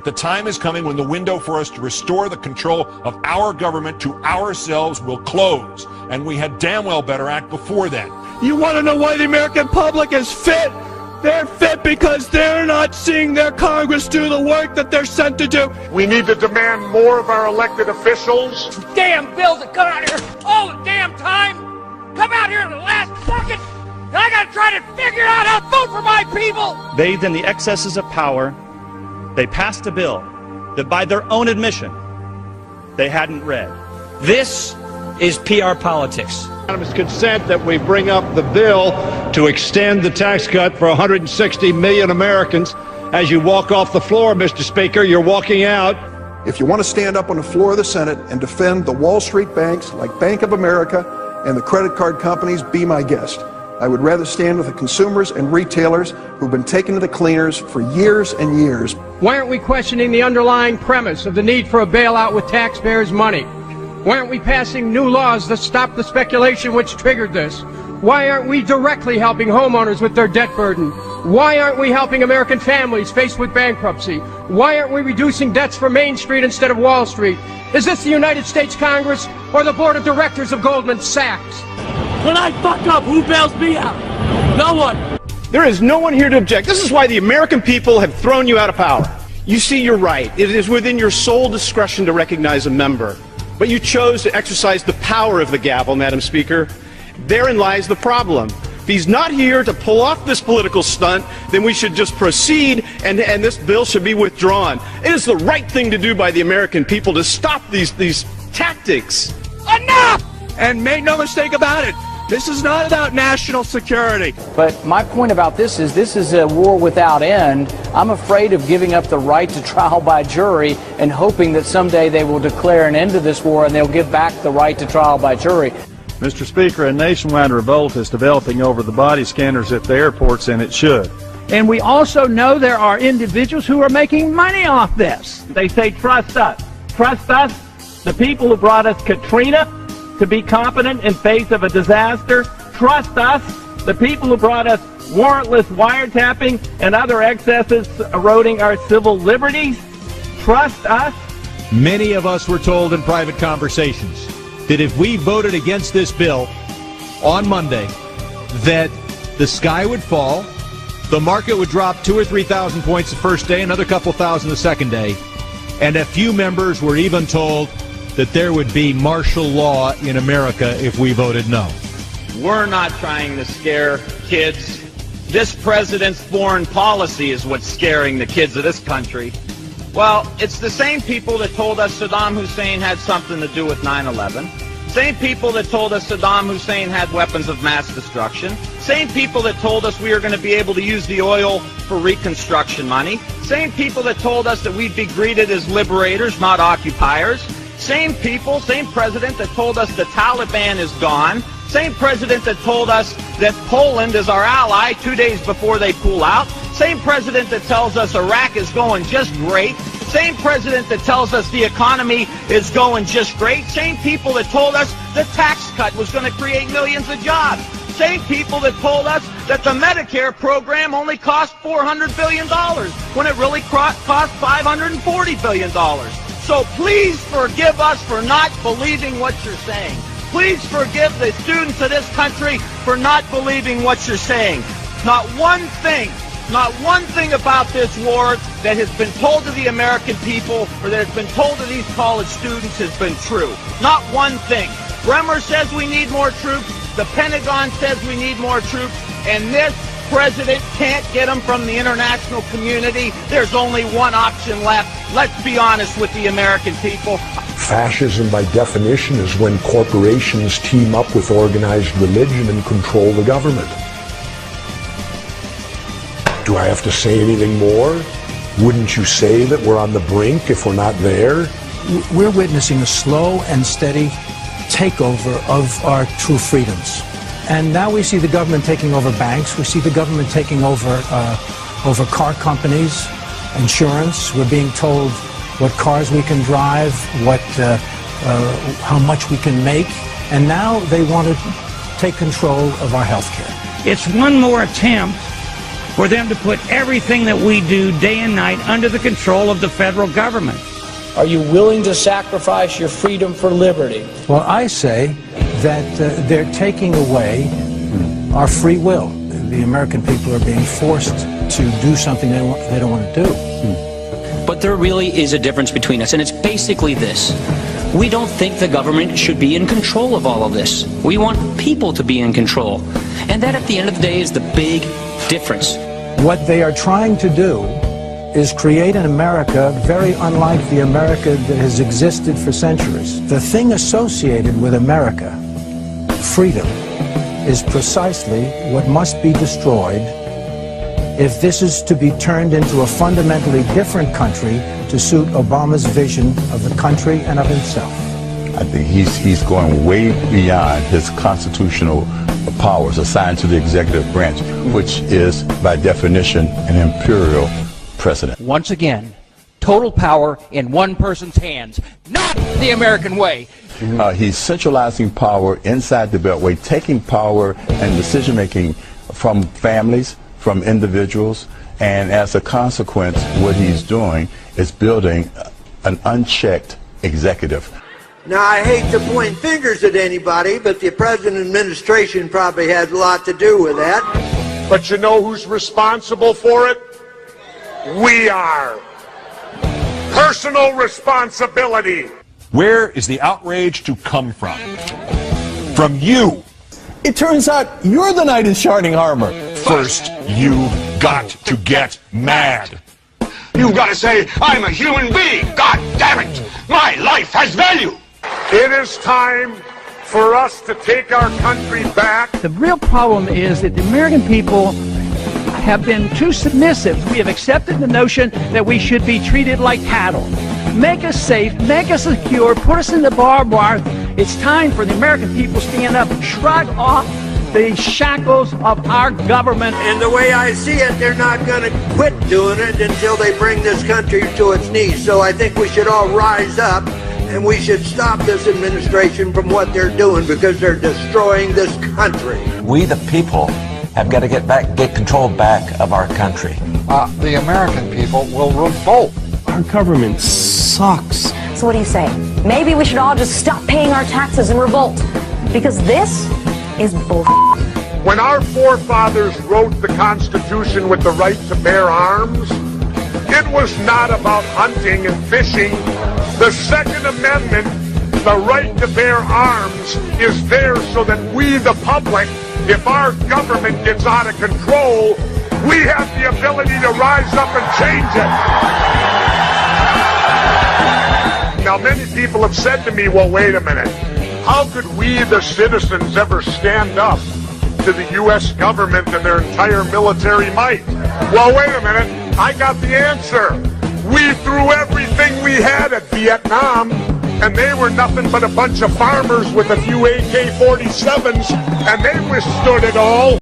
the time is coming when the window for us to restore the control of our government to ourselves will close, and we had damn well better act before then. You want to know why the American public is fit? They're fit because they're not seeing their Congress do the work that they're sent to do. We need to demand more of our elected officials. Damn bills that come out here all the damn time. Come out here in the last second. I gotta try to figure out how to vote for my people. Bathed in the excesses of power, they passed a bill that by their own admission, they hadn't read. This is PR politics. Unanimous consent that we bring up the bill to extend the tax cut for 160 million Americans. As you walk off the floor, Mr. Speaker, you're walking out. If you want to stand up on the floor of the Senate and defend the Wall Street banks like Bank of America and the credit card companies, be my guest. I would rather stand with the consumers and retailers who've been taken to the cleaners for years and years. Why aren't we questioning the underlying premise of the need for a bailout with taxpayers' money? Why aren't we passing new laws that stop the speculation which triggered this? Why aren't we directly helping homeowners with their debt burden? Why aren't we helping American families faced with bankruptcy? Why aren't we reducing debts for Main Street instead of Wall Street? Is this the United States Congress or the board of directors of Goldman Sachs? When I fuck up, who bails me out? No one. There is no one here to object. This is why the American people have thrown you out of power. You see, you're right. It is within your sole discretion to recognize a member. But you chose to exercise the power of the gavel, Madam Speaker. Therein lies the problem. If he's not here to pull off this political stunt, then we should just proceed and this bill should be withdrawn. It is the right thing to do by the American people to stop these tactics. Enough! And make no mistake about it, this is not about national security. But my point about this is a war without end. I'm afraid of giving up the right to trial by jury and hoping that someday they will declare an end to this war and they'll give back the right to trial by jury. Mr. Speaker, a nationwide revolt is developing over the body scanners at the airports, and it should. And we also know there are individuals who are making money off this. They say, trust us. Trust us, the people who brought us Katrina, to be competent in face of a disaster. Trust us, the people who brought us warrantless wiretapping and other excesses eroding our civil liberties. Trust us. Many of us were told in private conversations that if we voted against this bill on Monday, that the sky would fall, the market would drop 2,000 or 3,000 points the first day, another couple thousand the second day, and a few members were even told that there would be martial law in America if we voted no. We're not trying to scare kids. This president's foreign policy is what's scaring the kids of this country. Well, it's the same people that told us Saddam Hussein had something to do with 9/11. Same people that told us Saddam Hussein had weapons of mass destruction. Same people that told us we were going to be able to use the oil for reconstruction money. Same people that told us that we'd be greeted as liberators, not occupiers. Same people, same president that told us the Taliban is gone. Same president that told us that Poland is our ally 2 days before they pull out. Same president that tells us Iraq is going just great. Same president that tells us the economy is going just great. Same people that told us the tax cut was going to create millions of jobs. Same people that told us that the Medicare program only cost $400 billion when it really cost $540 billion. So please forgive us for not believing what you're saying. Please forgive the students of this country for not believing what you're saying. Not one thing about this war that has been told to the American people or that has been told to these college students has been true. Not one thing. Bremer says we need more troops. The Pentagon says we need more troops. And this president can't get them from the international community. There's only one option left. Let's be honest with the American people. Fascism, by definition, is when corporations team up with organized religion and control the government. Do I have to say anything more? Wouldn't you say that we're on the brink if we're not there? We're witnessing a slow and steady takeover of our true freedoms. And now we see the government taking over banks. We see the government taking over car companies, insurance. We're being told what cars we can drive, how much we can make. And now they want to take control of our health care. It's one more attempt for them to put everything that we do day and night under the control of the federal government. Are you willing to sacrifice your freedom for liberty? Well, I say that they're taking away our free will. The American people are being forced to do something they don't want to do. But there really is a difference between us, and it's basically this. We don't think the government should be in control of all of this. We want people to be in control. And that, at the end of the day, is the big difference. What they are trying to do is create an America very unlike the America that has existed for centuries. The thing associated with America, freedom, is precisely what must be destroyed if this is to be turned into a fundamentally different country to suit Obama's vision of the country and of himself. I think he's going way beyond his constitutional powers assigned to the executive branch, which is, by definition, an imperial precedent. Once again, total power in one person's hands, not the American way. He's centralizing power inside the Beltway, taking power and decision-making from families, from individuals, and as a consequence, what he's doing is building an unchecked executive. Now, I hate to point fingers at anybody, but the President administration probably has a lot to do with that. But you know who's responsible for it? We are. Personal responsibility. Where is the outrage to come from? From you. It turns out you're the knight in shining armor. First, you got to get mad. You've got to say, I'm a human being. God damn it. My life has value. It is time for us to take our country back. The real problem is that the American people have been too submissive. We have accepted the notion that we should be treated like cattle. Make us safe, make us secure, put us in the barbed wire. It's time for the American people to stand up and shrug off the shackles of our government. And the way I see it, they're not going to quit doing it until they bring this country to its knees. So I think we should all rise up and we should stop this administration from what they're doing, because they're destroying this country. We, the people, have got to get control back of our country. The American people will revolt. Our government sucks. So what do you say? Maybe we should all just stop paying our taxes and revolt, because this is bull. When our forefathers wrote the Constitution with the right to bear arms, it was not about hunting and fishing. The Second Amendment, the right to bear arms, is there so that we, the public, if our government gets out of control, we have the ability to rise up and change it. Now, many people have said to me, well, wait a minute. How could we, the citizens, ever stand up to the U.S. government and their entire military might? Well, wait a minute. I got the answer. We threw everything we had at Vietnam, and they were nothing but a bunch of farmers with a few AK-47s, and they withstood it all.